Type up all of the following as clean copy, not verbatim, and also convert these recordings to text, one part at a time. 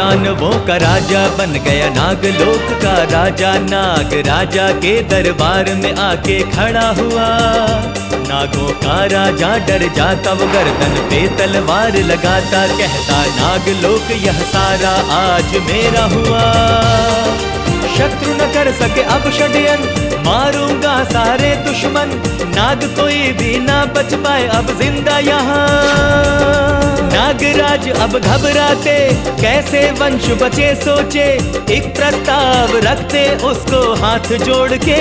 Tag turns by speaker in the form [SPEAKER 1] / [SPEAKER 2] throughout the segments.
[SPEAKER 1] दानवों का राजा बन गया नागलोक का राजा। नाग राजा के दरबार में आके खड़ा हुआ। नागों का राजा डर जाता, वो गर्दन पे तलवार लगाता, कहता नागलोक यह सारा आज मेरा हुआ। शत्रु न कर सके अब षड्यंत्र, मारूंगा सारे दुश्मन। नाग कोई भी ना बच पाए अब जिंदा यहाँ। नागराज अब घबराते, कैसे वंश बचे सोचे। एक प्रस्ताव रखते उसको हाथ जोड़ के,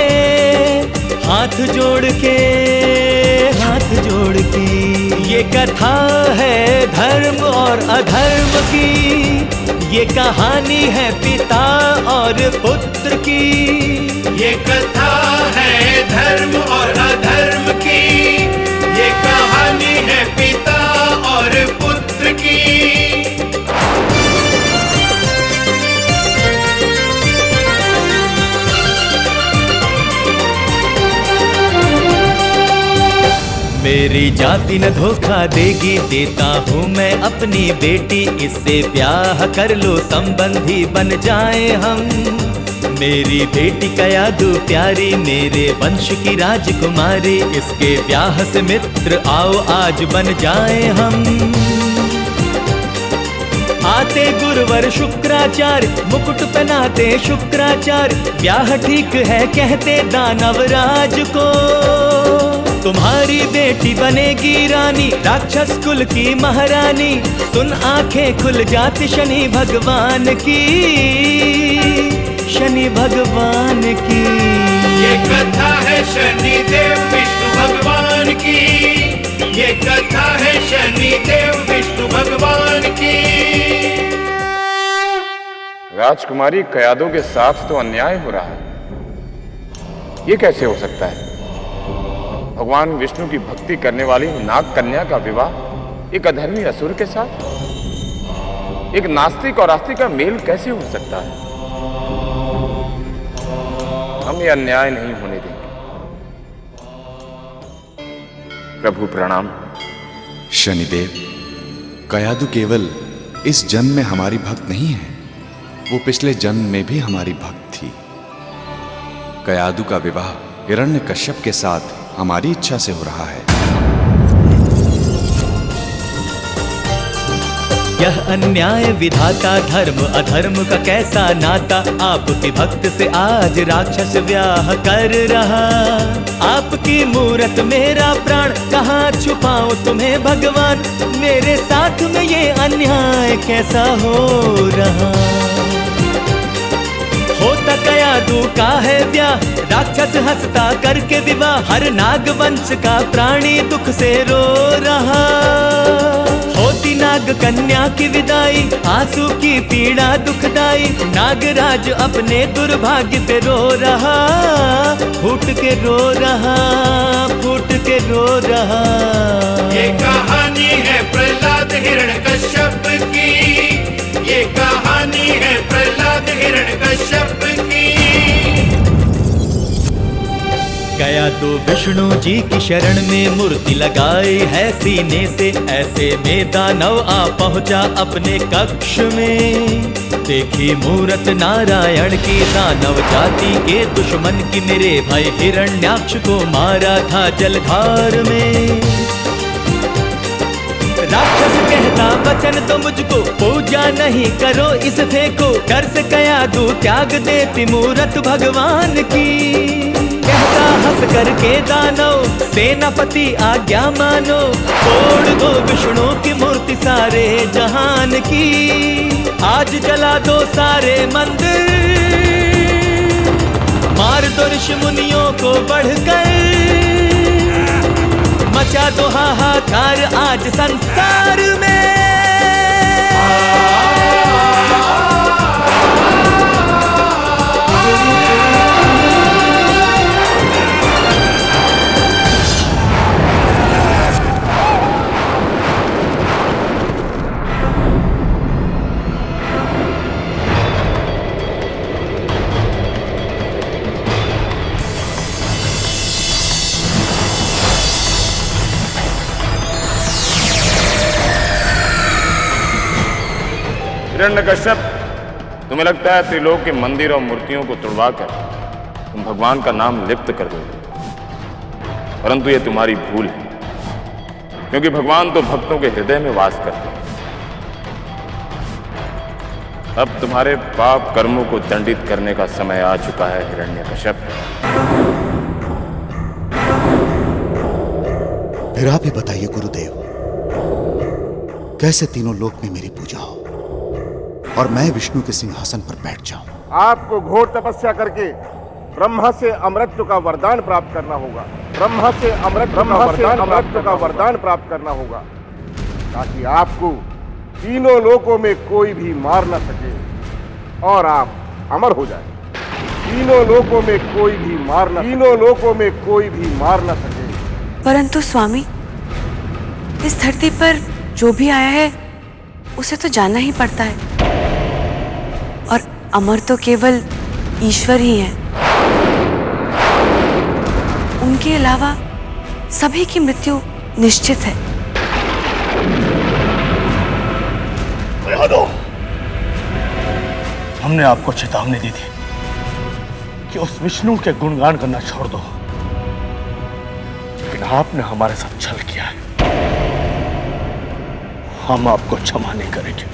[SPEAKER 1] हाथ जोड़ के, हाथ जोड़ के। ये कथा है धर्म और अधर्म की, ये कहानी है पिता और पुत्र की।
[SPEAKER 2] ये कथा है धर्म और अधर्म की, ये कहानी है पिता और पुत्र की।
[SPEAKER 1] मेरी जाति न धोखा देगी, देता हूँ मैं अपनी बेटी। इससे ब्याह कर लो, संबंधी बन जाए हम। मेरी बेटी कयादु प्यारी, मेरे वंश की राजकुमारी। इसके ब्याह से मित्र आओ आज बन जाए हम। आते गुरुवर शुक्राचार्य, मुकुट पहनाते शुक्राचार्य। ब्याह ठीक है कहते दानव राज को। तुम्हारी बेटी बनेगी रानी, राक्षस कुल की महारानी। सुन आंखें खुल जाती शनि भगवान की, शनि भगवान की।
[SPEAKER 2] ये कथा है शनि देव विष्णु भगवान की, ये कथा है शनि देव विष्णु भगवान की।
[SPEAKER 3] राजकुमारी कयादों के साथ तो अन्याय हो रहा है। ये कैसे हो सकता है? भगवान विष्णु की भक्ति करने वाली नाग कन्या का विवाह एक अधर्मी असुर के साथ? एक नास्तिक और आस्तिक का मेल कैसे हो सकता है? हम ये अन्याय नहीं होने देंगे। प्रभु प्रणाम।
[SPEAKER 4] शनिदेव, कयादु केवल इस जन्म में हमारी भक्त नहीं है, वो पिछले जन्म में भी हमारी भक्त थी। कयादु का विवाह हिरण्यकश्यप के साथ हमारी इच्छा से हो रहा है।
[SPEAKER 1] यह अन्याय विधाता, धर्म अधर्म का कैसा नाता। आपके भक्त से आज राक्षस व्याह कर रहा। आपकी मूरत मेरा प्राण, कहाँ छुपाऊं तुम्हें भगवान। मेरे साथ में ये अन्याय कैसा हो रहा। होता कयादु का है व्याह, राक्षस हंसता करके विवाह। हर नाग वंश का प्राणी दुख से रो रहा। होती नाग कन्या की विदाई, आंसू की पीड़ा दुखदाई। नागराज अपने दुर्भाग्य पे रो रहा, फूट के रो रहा, फूट के रो रहा।
[SPEAKER 2] ये कहानी है प्रहलाद हिरण्यकश्यप की, ये कहानी है प्रहलाद हिरण्यकश्यप की।
[SPEAKER 1] कयादु विष्णु जी की शरण में मूर्ति लगाई है सीने से। ऐसे में दानव आ पहुंचा अपने कक्ष में। देखी मूरत नारायण की, दानव जाति के दुश्मन की। मेरे भाई हिरण्याक्ष को मारा था जलधार में। राक्षस कहता वचन तो मुझको, पूजा नहीं करो इस फेंको। कर से कयादु त्याग देती मूरत भगवान की। कहता हंस करके दानव, सेनापति आज्ञा मानो। तोड़ दो विष्णु की मूर्ति सारे जहान की। आज जला दो सारे मंदिर, मार दो ऋषि मुनियों को बढ़कर। मचा दो हाहाकार आज संसार में।
[SPEAKER 3] हिरण्यकश्यप तुम्हें लगता है त्रिलोक के मंदिर और मूर्तियों को तुड़वाकर तुम भगवान का नाम लिप्त कर दोगे, परंतु यह तुम्हारी भूल है, क्योंकि भगवान तो भक्तों के हृदय में वास करते हैं। अब तुम्हारे पाप कर्मों को दंडित करने का समय आ चुका है हिरण्यकश्यप।
[SPEAKER 5] फिर आप ही बताइए गुरुदेव, कैसे तीनों लोक में मेरी पूजा हो और मैं विष्णु के सिंहासन पर बैठ जाऊं।
[SPEAKER 6] आपको घोर तपस्या करके ब्रह्मा से अमृत का वरदान प्राप्त करना होगा। ब्रह्मा से अमृत का वरदान प्राप्त करना होगा, ताकि आपको तीनों लोकों में कोई भी मार न सके और आप अमर हो जाए। तीनों लोकों में कोई भी मार न सके।
[SPEAKER 7] परंतु स्वामी, इस धरती पर जो भी आया है उसे तो जानना ही पड़ता है, और अमर तो केवल ईश्वर ही है। उनके अलावा सभी की मृत्यु निश्चित है।
[SPEAKER 6] हमने आपको चेतावनी दी थी कि उस विष्णु के गुणगान करना छोड़ दो, लेकिन आपने हमारे साथ छल किया है। हम आपको क्षमा नहीं करेंगे।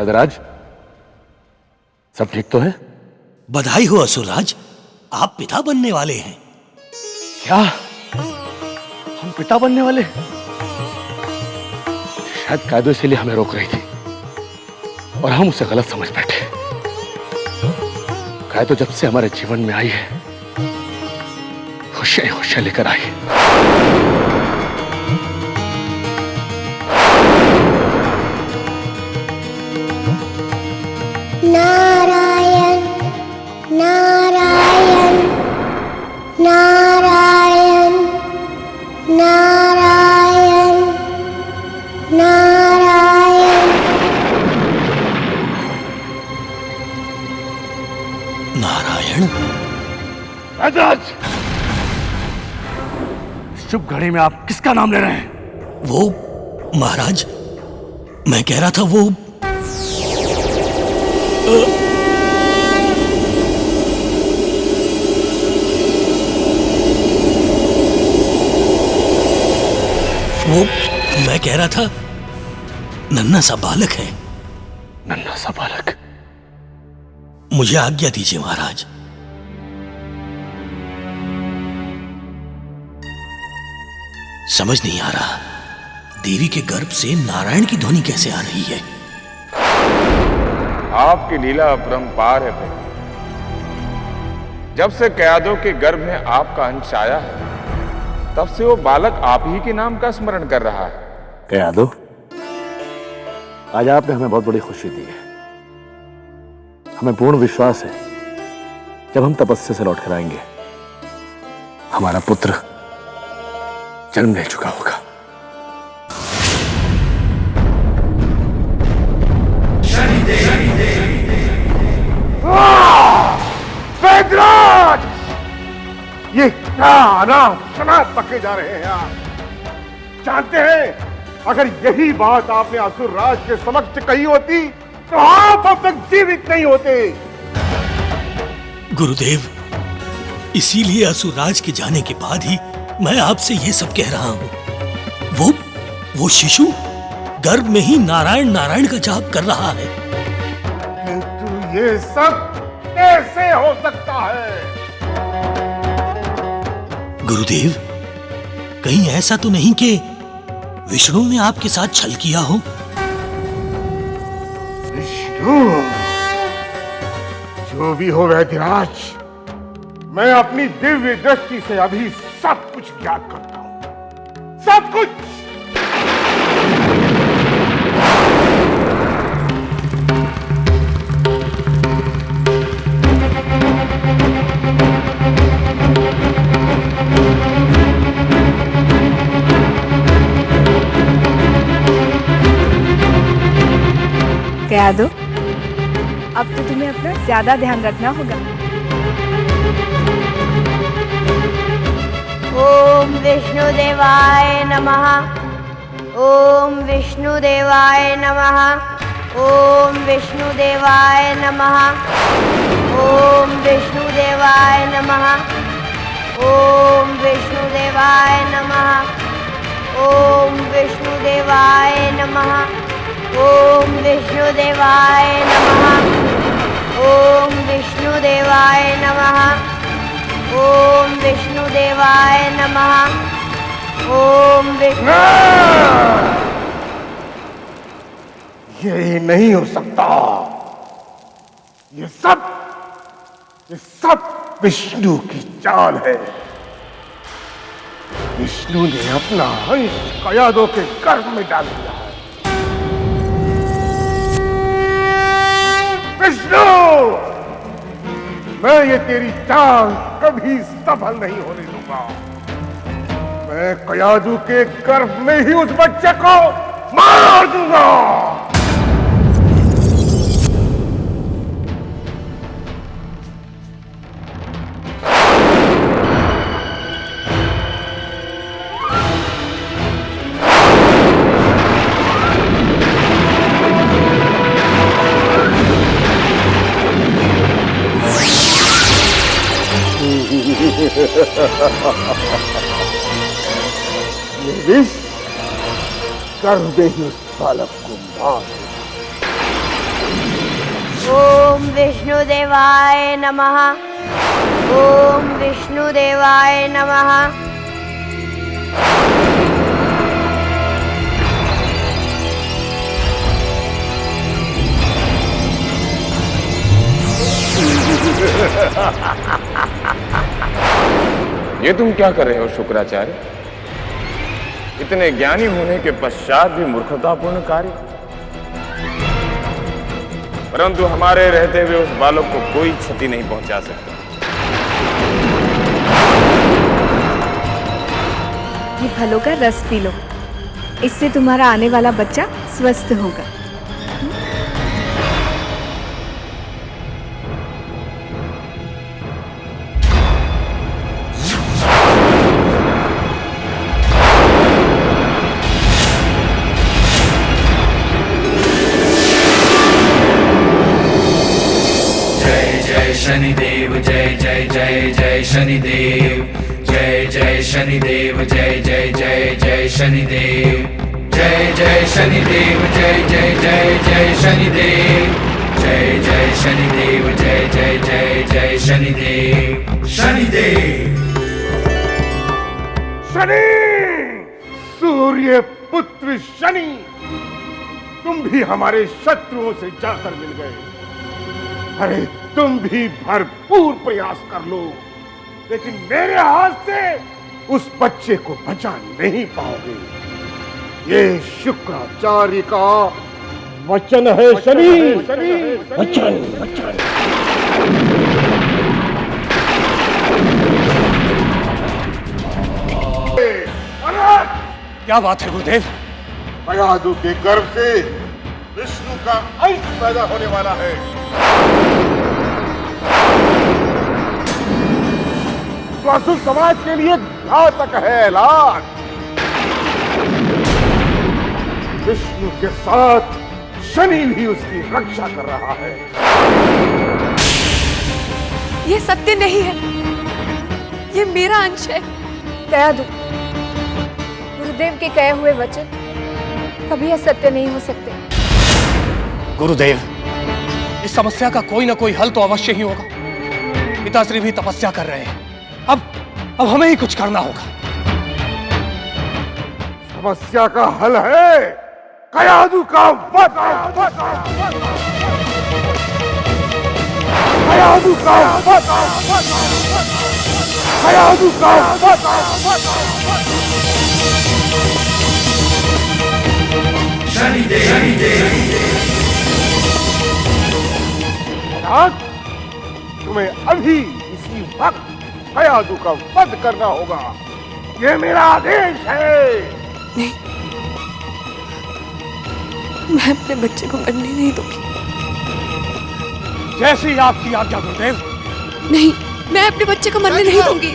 [SPEAKER 6] राज, सब ठीक तो है?
[SPEAKER 8] बधाई हो असुरराज, आप पिता बनने वाले हैं।
[SPEAKER 6] क्या हम पिता बनने वाले? शायद कायदों इसीलिए हमें रोक रही थी और हम उसे गलत समझ बैठे। कायदों जब से हमारे जीवन में आई है, खुशियां खुशियां लेकर आई है।
[SPEAKER 9] नारायण नारायण नारायण नारायण नारायण
[SPEAKER 8] नारायण।
[SPEAKER 6] राज, शुभ घड़ी में आप किसका नाम ले रहे हैं?
[SPEAKER 8] वो महाराज, मैं कह रहा था वो मैं कह रहा था नन्हा सा बालक है।
[SPEAKER 6] नन्हा सा बालक?
[SPEAKER 8] मुझे आज्ञा दीजिए महाराज। समझ नहीं आ रहा, देवी के गर्भ से नारायण की ध्वनि कैसे आ रही है?
[SPEAKER 3] आपकी लीला अपरंपार है प्रभु। जब से कयादों के गर्भ में आपका अंश आया है, तब से वो बालक आप ही के नाम का स्मरण कर रहा है।
[SPEAKER 6] कयादो, आज आपने हमें बहुत बड़ी खुशी दी है। हमें पूर्ण विश्वास है जब हम तपस्या से लौट कर आएंगे, हमारा पुत्र जन्म ले चुका होगा। वैद्यराज, ये क्या अनाथ पके जा रहे हैं आप? जानते हैं, अगर यही बात आपने असुरराज के समक्ष कही होती तो आप अब तक जीवित नहीं होते।
[SPEAKER 8] गुरुदेव, इसीलिए असुरराज के जाने के बाद ही मैं आपसे ये सब कह रहा हूं। वो शिशु गर्भ में ही नारायण नारायण का जाप कर रहा है।
[SPEAKER 6] किंतु ये सब कैसे हो सकता है?
[SPEAKER 8] गुरुदेव, कहीं ऐसा तो नहीं कि विष्णु ने आपके साथ छल किया हो?
[SPEAKER 6] विष्णु? जो भी हो वैद्यराज, मैं अपनी दिव्य दृष्टि से अभी सब कुछ ज्ञात करता हूं, सब कुछ।
[SPEAKER 9] कयादू, अब तो तुम्हें अपना ज्यादा ध्यान रखना होगा।
[SPEAKER 10] ओम विष्णुदेवाय नमः। ओम विष्णुदेवाय नमः। ओम विष्णुदेवाय नमः। ओम विष्णुदेवाय नमः। ओम विष्णुदेवाय नमः। ओम विष्णुदेवाय नमः। ओम विष्णुदेवाय नमः। ओम विष्णुदेवाय नमः। ओम विष्णुदेवाय नमः। ओम विष्णु।
[SPEAKER 6] ये नहीं हो सकता। ये सब विष्णु की चाल है। विष्णु ने अपना अंश कयादों के गर्भ में डाल दिया है। विष्णु, मैं ये तेरी चाल कभी सफल नहीं होने दूंगा। मैं कयादू के गर्भ में ही उस बच्चे को मार दूंगा। ये विष कर दे ही उस बालक को मार।
[SPEAKER 10] ओम विष्णुदेवाय नमः। ओम विष्णुदेवाय नमः।
[SPEAKER 3] ये तुम क्या कर रहे हो शुक्राचार्य? इतने ज्ञानी होने के पश्चात भी मूर्खतापूर्ण कार्य। परंतु हमारे रहते हुए उस बालक को कोई क्षति नहीं पहुंचा सकता।
[SPEAKER 9] ये फलों का रस पी लो, इससे तुम्हारा आने वाला बच्चा स्वस्थ होगा।
[SPEAKER 1] शनिदेव जय जय जय जय शनिदेव। जय जय शनिदेव जय जय जय जय शनिदेव। जय जय शनिदेव जय जय जय जय शनिदेव। जय जय शनिदेव जय जय जय जय शनिदेव। शनिदेव
[SPEAKER 6] शनि, सूर्य पुत्र शनि, तुम भी हमारे शत्रुओं से जाकर मिल गए। अरे तुम भी भरपूर प्रयास कर लो, लेकिन मेरे हाथ से उस बच्चे को बचा नहीं पाओगे। ये शुक्राचार्य का वचन है शनि, वचन।
[SPEAKER 11] क्या बात है गुरुदेव?
[SPEAKER 6] कयादू के गर्भ से विष्णु का अंश पैदा होने वाला है। तो असुर समाज के लिए घातक है ऐलान। विष्णु के साथ शनि भी उसकी रक्षा कर रहा है।
[SPEAKER 7] ये सत्य नहीं है, ये मेरा अंश है।
[SPEAKER 9] कयादू, गुरुदेव के कहे हुए वचन कभी असत्य नहीं हो सकते।
[SPEAKER 11] गुरुदेव, इस समस्या का कोई ना कोई हल तो अवश्य ही होगा। पिताश्री भी तपस्या कर रहे हैं। अब हमें ही कुछ करना होगा।
[SPEAKER 6] समस्या का हल है कयादू का वध। कयादू का वध। कयादू का वध। तुम्हें अभी इसी वक्त कयादू का वध करना होगा। ये मेरा आदेश है।
[SPEAKER 7] नहीं, मैं अपने बच्चे को बनने नहीं दूंगी।
[SPEAKER 11] जैसी आपकी आज्ञा गुरुदेव।
[SPEAKER 7] नहीं, मैं अपने बच्चे को मरने नहीं दूंगी।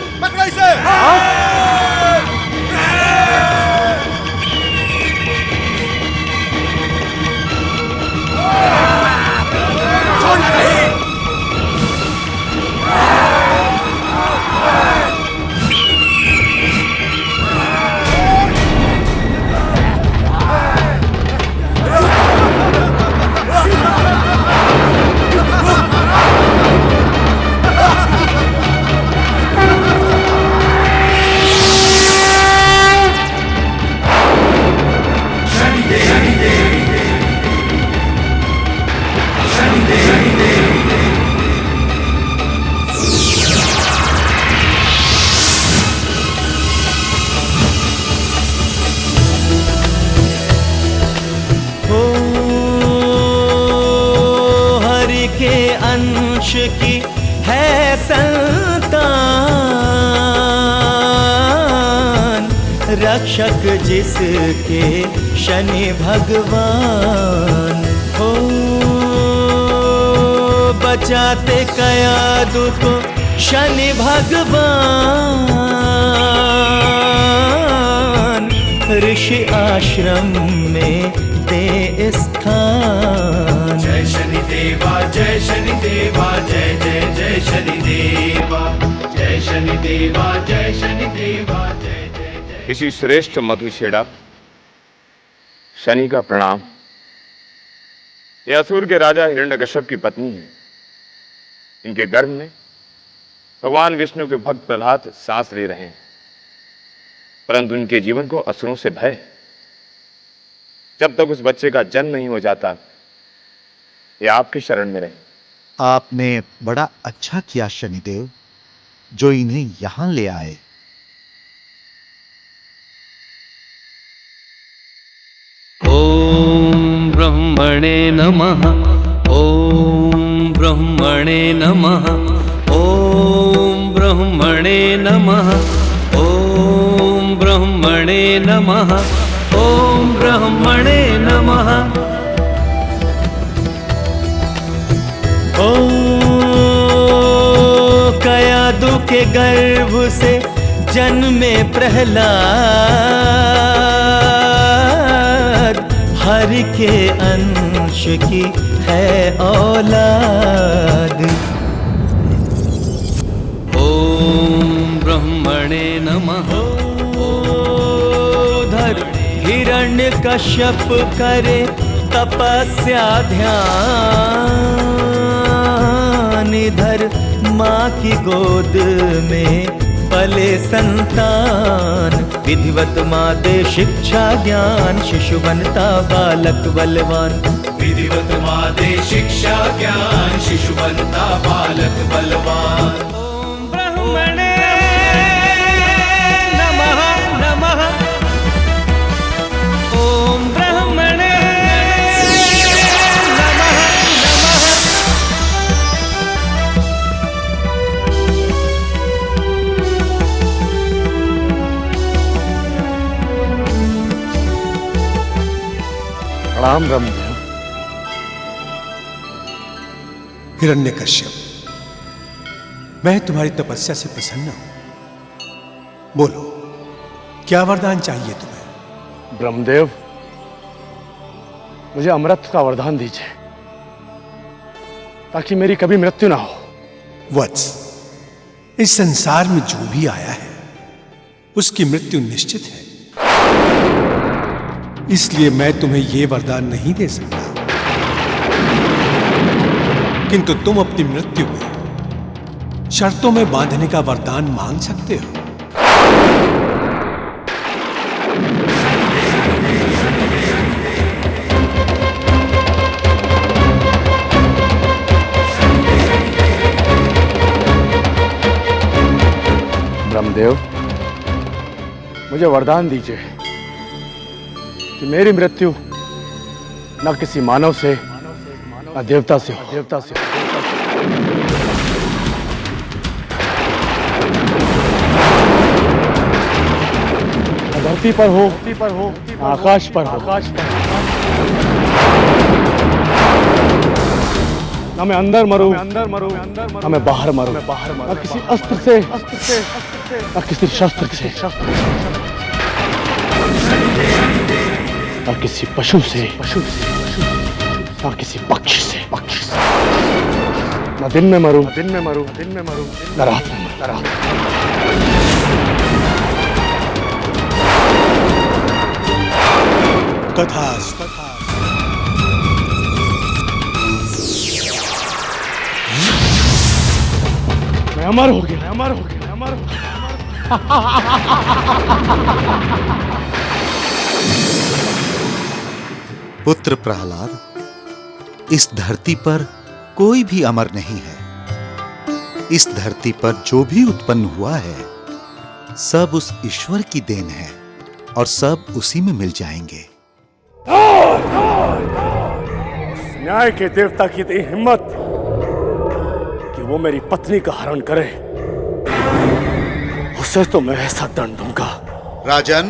[SPEAKER 1] अंश की है संतान, रक्षक जिसके शनि भगवान हो, बचाते कयादु को शनि भगवान, ऋषि आश्रम में दे स्थान।
[SPEAKER 2] जय शनि देवा, जय शनि देवा, जय जय जय शनि देवा, जय शनि देवा, जय शनि देवा, जय जय जय।
[SPEAKER 3] किसी श्रेष्ठ मधुछेड़ा शनि का प्रणाम। यह असुर के राजा हिरण्यकश्यप की पत्नी है। इनके गर्भ में भगवान विष्णु के भक्त प्रहलाद सांस ले रहे हैं, परंतु इनके जीवन को असुरों से भय। जब तक उस बच्चे का जन्म नहीं हो जाता, ये आपकी शरण में रहे।
[SPEAKER 5] आपने बड़ा अच्छा किया शनिदेव, जो इन्हें यहां ले आए।
[SPEAKER 12] ओम ब्रह्मणे नमः, ओम ब्रह्मणे नमः, ओम ब्रह्मणे नमः, ओम ब्रह्मणे नमः, ओम ब्रह्मणे नमः।
[SPEAKER 1] ओ कयादु के गर्भ से जन्मे प्रहलाद, हरि के अंश की है औलाद।
[SPEAKER 12] ओम ब्रह्मणे नमः।
[SPEAKER 1] उधर हिरण्यकश्यप करे तपस्या ध्यान, इधर माँ की गोद में पले संतान। विधिवत माँ दे शिक्षा ज्ञान, शिशु बनता बालक बलवान।
[SPEAKER 2] विधिवत माँ दे शिक्षा ज्ञान, शिशु बनता बालक बलवान।
[SPEAKER 12] ओम ब्रह्मणे नमः नमः, ओम ब्रह्मणे नमः नमः।
[SPEAKER 3] प्रणाम ब्रह्मदेव।
[SPEAKER 8] हिरण्यकश्यप, मैं तुम्हारी तपस्या से प्रसन्न हूं। बोलो, क्या वरदान चाहिए तुम्हें?
[SPEAKER 11] ब्रह्मदेव, मुझे अमृत का वरदान दीजिए, ताकि मेरी कभी मृत्यु ना हो।
[SPEAKER 8] वत्स, इस संसार में जो भी आया है उसकी मृत्यु निश्चित है, इसलिए मैं तुम्हें यह वरदान नहीं दे सकता। किंतु तुम अपनी मृत्यु को शर्तों में बांधने का वरदान मांग सकते हो।
[SPEAKER 11] ब्रह्मदेव, मुझे वरदान दीजिए कि मेरी मृत्यु न किसी मानव से न देवता से हो। धरती पर हो, आकाश पर हो, न ना मैं अंदर मरूं, ना मैं बाहर मरूं, ना किसी अस्त्र से, ना किसी शस्त्र से, ना किसी पशु से, ना किसी पक्षी से, ना दिन में मरूं, ना रात में मरूं।
[SPEAKER 8] तथास्तु।
[SPEAKER 11] मैं अमर हो गया।
[SPEAKER 5] पुत्र प्रहलाद, इस धरती पर कोई भी अमर नहीं है। इस धरती पर जो भी उत्पन्न हुआ है सब उस ईश्वर की देन है और सब उसी में मिल जाएंगे।
[SPEAKER 11] न्याय के देवता की इतनी हिम्मत कि वो मेरी पत्नी का हरण करे, उसे तो मैं ऐसा दंड दूंगा।
[SPEAKER 5] राजन,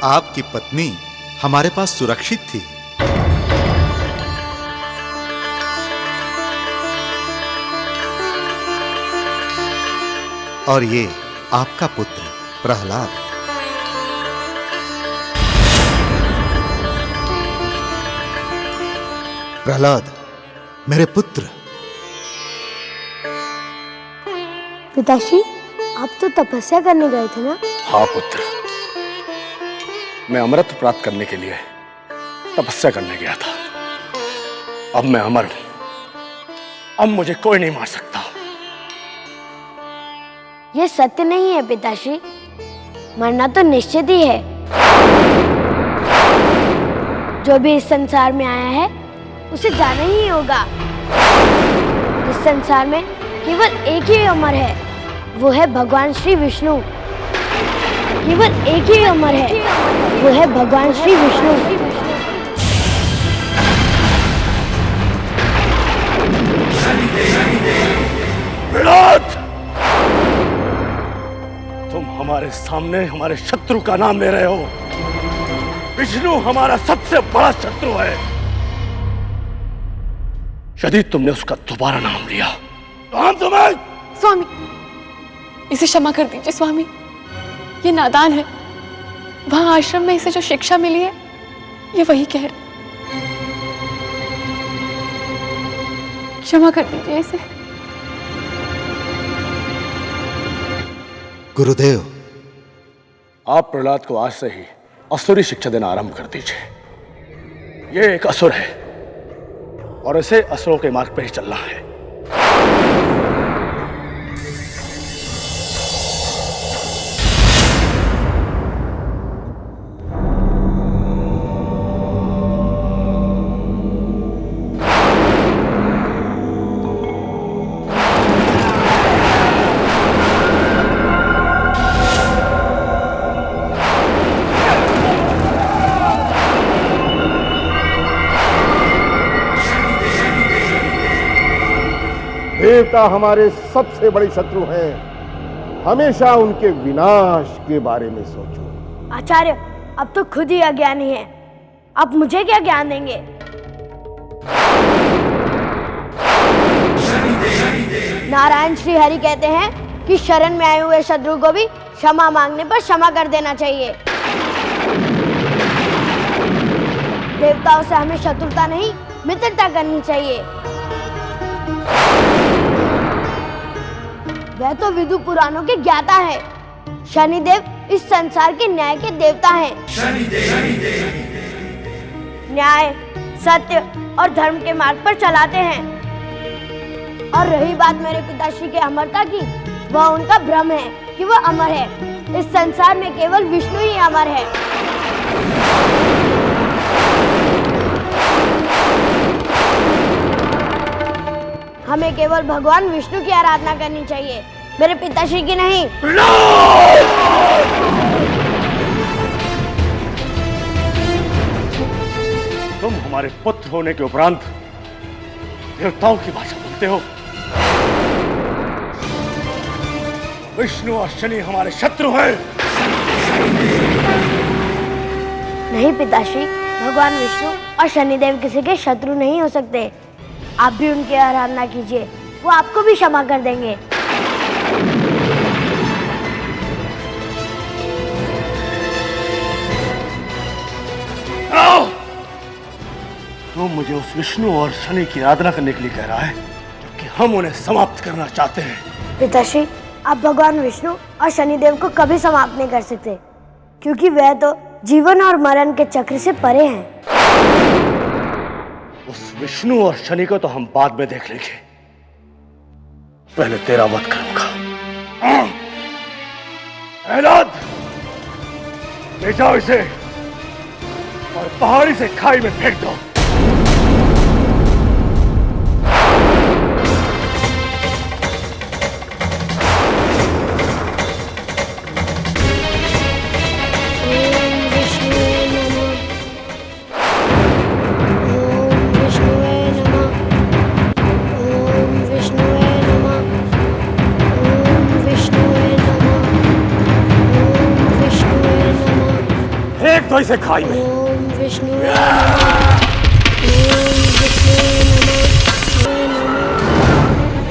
[SPEAKER 5] आपकी पत्नी हमारे पास सुरक्षित थी। और ये आपका पुत्र प्रहलाद। प्रहलाद, मेरे पुत्र।
[SPEAKER 10] पिताश्री, आप तो तपस्या करने गए थे ना?
[SPEAKER 11] हाँ पुत्र, मैं अमृत प्राप्त करने के लिए तपस्या करने गया था। अब मैं अमर हूं, अब मुझे कोई नहीं मार सकता।
[SPEAKER 10] ये सत्य नहीं है पिताश्री, मरना तो निश्चित ही है। जो भी इस संसार में आया है उसे जाना ही होगा। इस संसार में केवल एक ही अमर है, वो है भगवान श्री विष्णु। केवल एक ही अमर है, वो है भगवान श्री विष्णु।
[SPEAKER 11] विराट, तुम हमारे सामने हमारे शत्रु का नाम ले रहे हो। विष्णु हमारा सबसे बड़ा शत्रु है। यदि तुमने उसका दोबारा नाम लिया तो हम तुम्हें...
[SPEAKER 7] स्वामी, इसे क्षमा कर दीजिए स्वामी, ये नादान है। वहां आश्रम में इसे जो शिक्षा मिली है ये वही कह रहे। क्षमा कर दीजिए इसे।
[SPEAKER 5] गुरुदेव,
[SPEAKER 11] आप प्रहलाद को आज से ही असुरी शिक्षा देना आरंभ कर दीजिए। ये एक असुर है और इसे असुरों के मार्ग पर ही चलना है।
[SPEAKER 6] देवता हमारे सबसे बड़े शत्रु हैं, हमेशा उनके विनाश के बारे में सोचो।
[SPEAKER 10] आचार्य, अब तो खुद ही अज्ञानी है, अब मुझे क्या ज्ञान देंगे? नारायण श्री हरि कहते हैं कि शरण में आए हुए शत्रु को भी क्षमा मांगने पर क्षमा कर देना चाहिए। देवताओं से हमें शत्रुता नहीं, मित्रता करनी चाहिए। वह तो विदु पुराणों के ज्ञाता है। शनिदेव इस संसार के न्याय के देवता हैं। न्याय, सत्य और धर्म के मार्ग पर चलाते हैं। और रही बात मेरे पिताश्री के अमरता की, वह उनका भ्रम है कि वह अमर है। इस संसार में केवल विष्णु ही अमर है। हमें केवल भगवान विष्णु की आराधना करनी चाहिए, मेरे पिताश्री की नहीं।
[SPEAKER 11] तुम हमारे पुत्र होने के उपरांत देवताओं की भाषा बोलते हो। विष्णु और शनि हमारे शत्रु हैं।
[SPEAKER 10] नहीं पिताश्री, भगवान विष्णु और शनिदेव किसी के शत्रु नहीं हो सकते। आप भी उनकी आराधना कीजिए, वो आपको भी क्षमा कर देंगे।
[SPEAKER 11] तो मुझे उस विष्णु और शनि की आराधना करने के लिए कह रहा है, जबकि हम उन्हें समाप्त करना चाहते हैं।
[SPEAKER 10] पिताश्री, आप भगवान विष्णु और शनिदेव को कभी समाप्त नहीं कर सकते, क्योंकि वह तो जीवन और मरण के चक्र से परे हैं।
[SPEAKER 11] उस विष्णु और शनि को तो हम बाद में देख लेंगे, पहले तेरा वध करूंगा। प्रहलाद, ले जाओ इसे और पहाड़ी से खाई में फेंक दो। फेंक दो इसे खाई में।
[SPEAKER 10] ओम विष्णु नमः। ओम विष्णु नमः।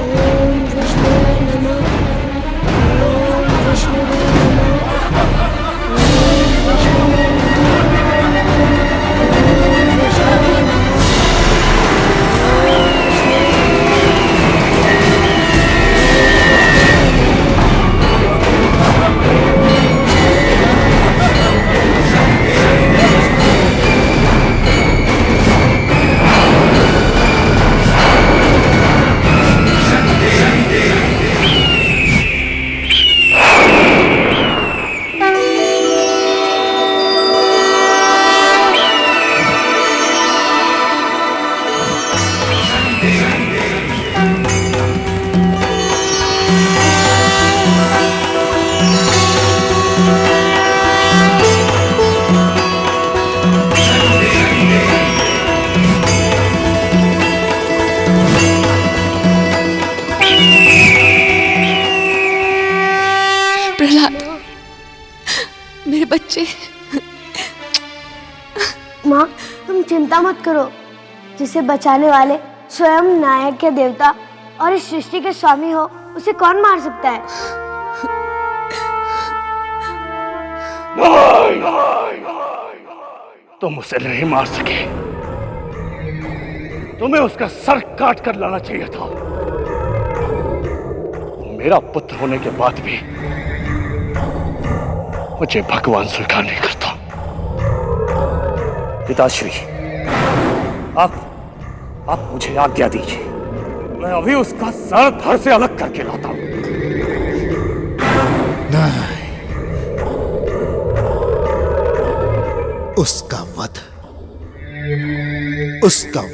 [SPEAKER 10] ओम विष्णु नमः। ओम विष्णु नमः। ओम विष्णु
[SPEAKER 7] बच्चे।
[SPEAKER 10] माँ, तुम चिंता मत करो, जिसे बचाने वाले स्वयं नायक के देवता और इस सृष्टि के स्वामी हो, उसे कौन मार सकता है?
[SPEAKER 11] तुम उसे नहीं मार सके। तुम्हें उसका सर काट कर लाना चाहिए था। मेरा पुत्र होने के बाद भी मुझे भगवान स्वीकार नहीं करता। पिताश्री, आप मुझे आज्ञा दीजिए, मैं अभी उसका सर धड़ से अलग करके लाता हूं।
[SPEAKER 5] नहीं, उसका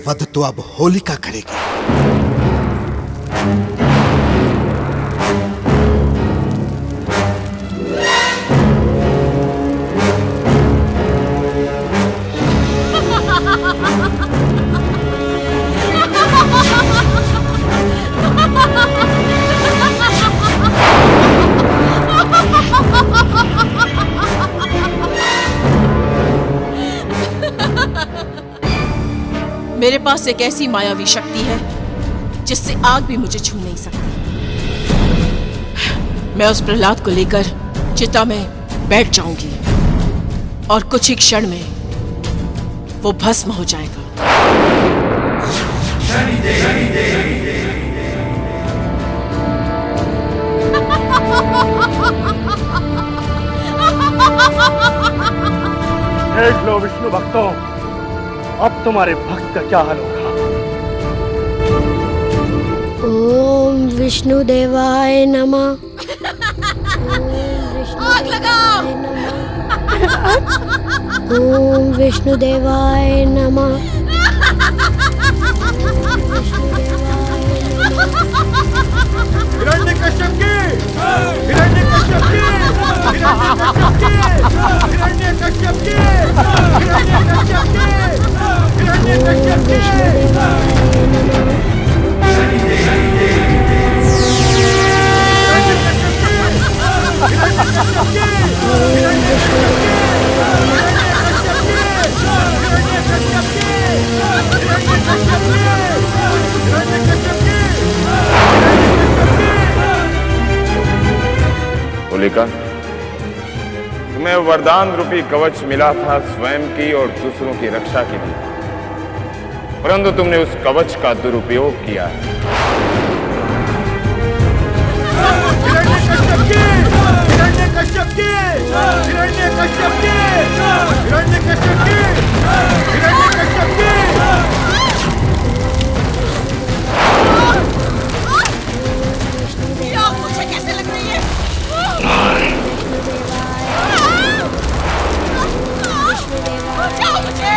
[SPEAKER 5] वध तो अब होलिका करेगी।
[SPEAKER 13] मेरे पास एक ऐसी मायावी शक्ति है जिससे आग भी मुझे छू नहीं सकती। मैं उस प्रहलाद को लेकर चिता में बैठ जाऊंगी और कुछ ही क्षण में वो भस्म हो जाएगा।
[SPEAKER 11] देख लो विष्णु भक्तों, अब तुम्हारे भक्त का क्या हाल होगा।
[SPEAKER 10] ओम विष्णु देवाय नमः।
[SPEAKER 13] आग लगाओ।
[SPEAKER 10] ओम विष्णु देवाय नमः।
[SPEAKER 2] हिरण्यकश्यप की, हिरण्यकश्यप की, हिरण्यकश्यप की, हिरण्यकश्यप की, हिरण्यकश्यप की, हिरण्यकश्यप की,
[SPEAKER 3] होलिका, तुम्हें वरदान रूपी कवच मिला था स्वयं की और दूसरों की रक्षा के लिए, परंतु तुमने उस कवच का दुरुपयोग किया है।
[SPEAKER 13] मुझे कैसे लग रही है? बचाओ मुझे!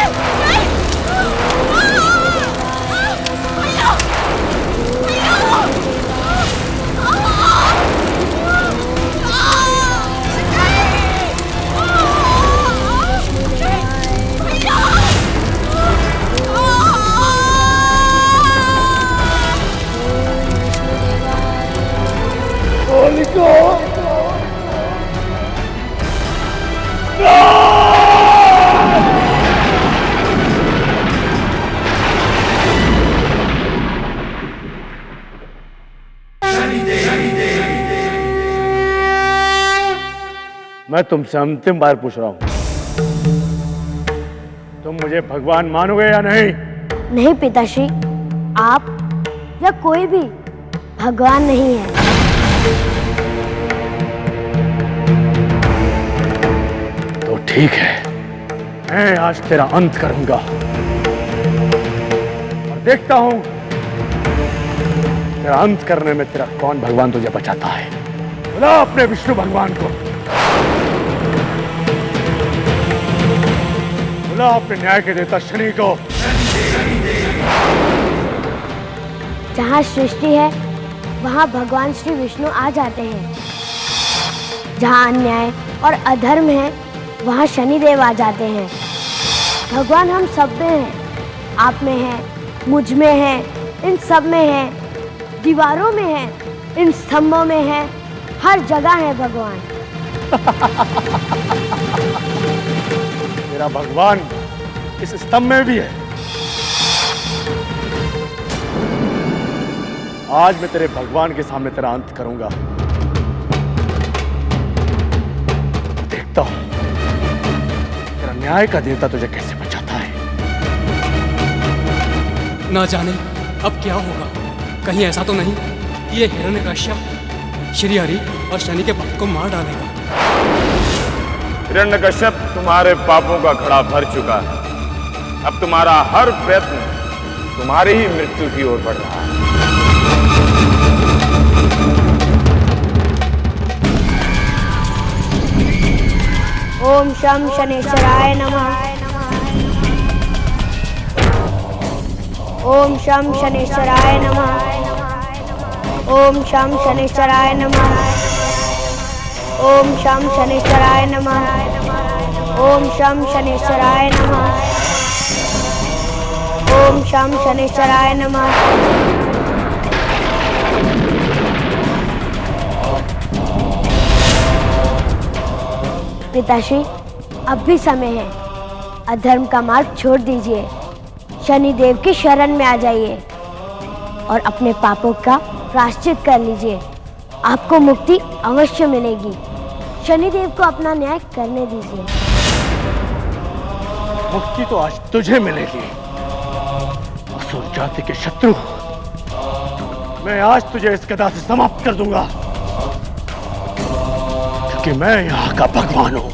[SPEAKER 11] मैं तुमसे अंतिम बार पूछ रहा हूं, तुम मुझे भगवान मानोगे या नहीं?
[SPEAKER 10] नहीं पिताश्री, आप या कोई भी भगवान नहीं है।
[SPEAKER 11] तो ठीक है, मैं आज तेरा अंत करूंगा और देखता हूं तेरा अंत करने में तेरा कौन भगवान तुझे बचाता है। बुला अपने विष्णु भगवान को, बुला अपने न्याय के देवता शनि को।
[SPEAKER 10] जहाँ सृष्टि है वहाँ भगवान श्री विष्णु आ जाते हैं। जहाँ अन्याय और अधर्म है वहाँ शनिदेव आ जाते हैं। भगवान हम सब में है, आप में है, मुझ में है, इन सब में है, दीवारों में है, इन स्तंभों में है, हर जगह है भगवान।
[SPEAKER 11] तेरा भगवान इस स्तंभ में भी है। आज मैं तेरे भगवान के सामने तेरा अंत करूंगा। देखता हूं तेरा न्याय का देवता तुझे कैसे बचाता है।
[SPEAKER 14] ना जाने अब क्या होगा। कहीं ऐसा तो नहीं ये हिरण्यकश्यप श्री हरि और शनि के भक्त को मार डालेगा।
[SPEAKER 3] हिरण्यकश्यप तुम्हारे पापों का घड़ा भर चुका है। अब तुम्हारा हर प्रयत्न तुम्हारी ही मृत्यु की ओर बढ़ रहा है।
[SPEAKER 10] ओम शं शनेश्वराय नमः। ओम शं शनेश्वराय नमः। ओम शं शनेश्वराय नमः। ओम शं शनेश्वराय नमः। ओम शं शनेश्वराय नमः। ओम शं शनेश्वराय नमः। पिताश्री, अब भी समय है। अधर्म का मार्ग छोड़ दीजिए, शनिदेव की शरण में आ जाइए और अपने पापों का प्रायश्चित कर लीजिए। आपको मुक्ति अवश्य मिलेगी। शनिदेव को अपना न्याय करने दीजिए।
[SPEAKER 11] मुक्ति तो आज तुझे मिलेगी, असुर जाति के शत्रु। मैं आज तुझे इस गदा से समाप्त कर दूंगा, क्योंकि मैं यहाँ का भगवान हूं।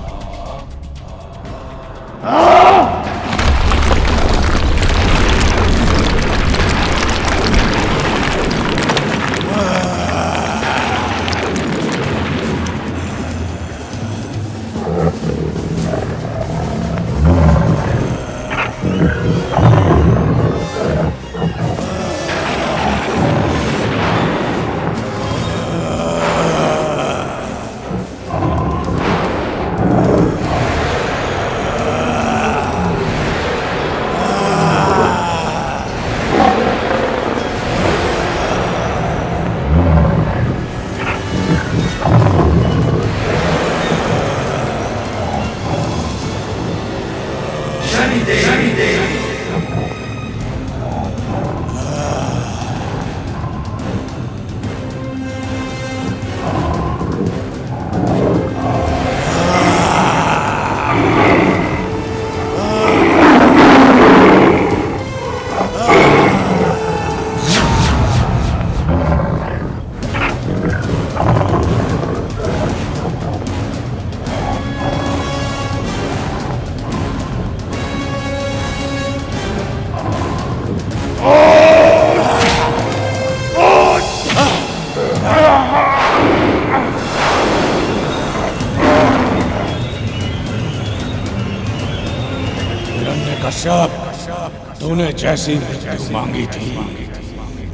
[SPEAKER 15] कश्यप, तूने जैसी मृत्यु मांगी थी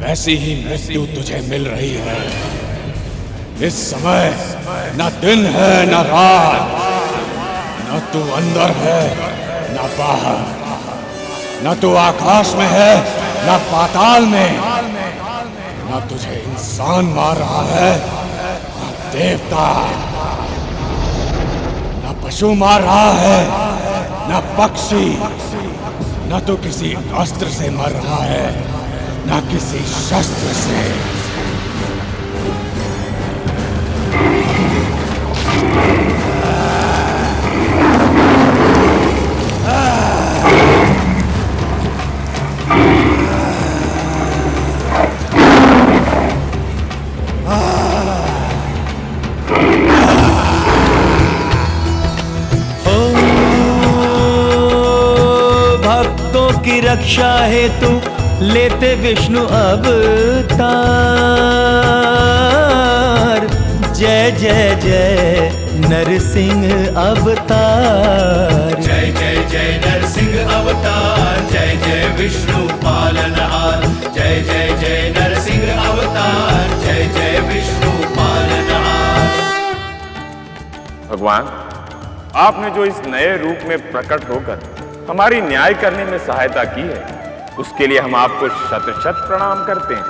[SPEAKER 15] वैसी ही मृत्यु तुझे मिल रही है। इस समय न दिन है न रात, न तू अंदर है न बाहर, न तू आकाश में है न पाताल में, न तुझे इंसान मार रहा है न देवता, न पशु मार रहा है न पक्षी, न तो किसी अस्त्र से मर रहा है न किसी शस्त्र से।
[SPEAKER 1] की रक्षा हेतु लेते विष्णु अवतार। जय जय जय नरसिंह अवतार,
[SPEAKER 2] जय जय जय नरसिंह अवतार, जय जय विष्णु पालनहार, जय जय जय नरसिंह अवतार, जय जय विष्णु पालनहार।
[SPEAKER 3] भगवान, आपने जो इस नए रूप में प्रकट होकर हमारी न्याय करने में सहायता की है, उसके लिए हम आपको शत शत प्रणाम करते हैं।